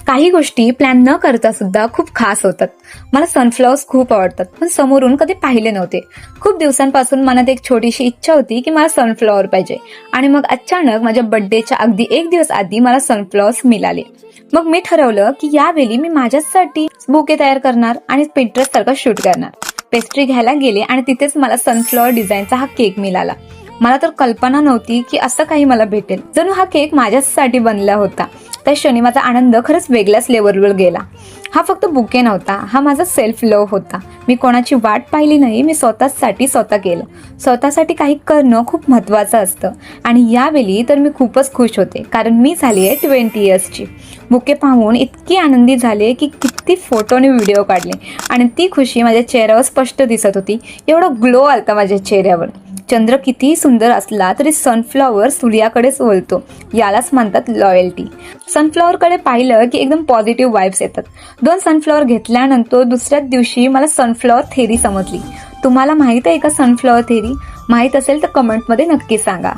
काही गोष्टी प्लॅन न करता सुद्धा खूप खास होतात. मला सनफ्लॉवर्स खूप आवडतात, पण समोरून कधी पाहिले नव्हते. खूप दिवसांपासून मनात एक छोटीशी इच्छा होती की मला सनफ्लॉवर पाहिजे, आणि मग अचानक माझ्या बर्थडेच्या अगदी एक दिवस आधी मला सनफ्लॉवर्स मिळाले. मग मी ठरवलं की यावेळी मी माझ्यासाठी बुके तयार करणार आणि पिंटरेस्ट सारखं शूट करणार. पेस्ट्री घ्यायला गेले आणि तिथेच मला सनफ्लॉवर डिझाईनचा हा केक मिळाला. मला तर कल्पना नव्हती की असं काही मला भेटेल. जणू हा केक माझ्यासाठी बनला होता. त्या क्षणी माझा आनंद खरंच वेगळ्याच लेवलवर गेला. हा फक्त बुके नव्हता, हा माझा सेल्फ लव्ह होता. मी कोणाची वाट पाहिली नाही, मी स्वतःसाठी स्वतः केलं. स्वतःसाठी काही करणं खूप महत्वाचं असतं, आणि यावेळी तर मी खूपच खुश होते, कारण मी झाली आहे 20 इयर्सची. बुके पाहून इतकी आनंदी झाले की किती फोटो आणि व्हिडिओ काढले, आणि ती खुशी माझ्या चेहऱ्यावर स्पष्ट दिसत होती. एवढा ग्लो आलता माझ्या चेहऱ्यावर. चंद्र कितीही सुंदर असला तरी सनफ्लॉवर सूर्याकडेच वळतो, यालाच म्हणतात लॉयल्टी. सनफ्लॉवरकडे पाहिलं की एकदम पॉझिटिव्ह वाइब्स येतात. 2 सनफ्लॉवर घेतल्यानंतर दुसऱ्याच दिवशी मला सनफ्लॉवर थेरी समजली. तुम्हाला माहित आहे का सनफ्लॉवर थेरी? माहित असेल तर कमेंटमध्ये नक्की सांगा.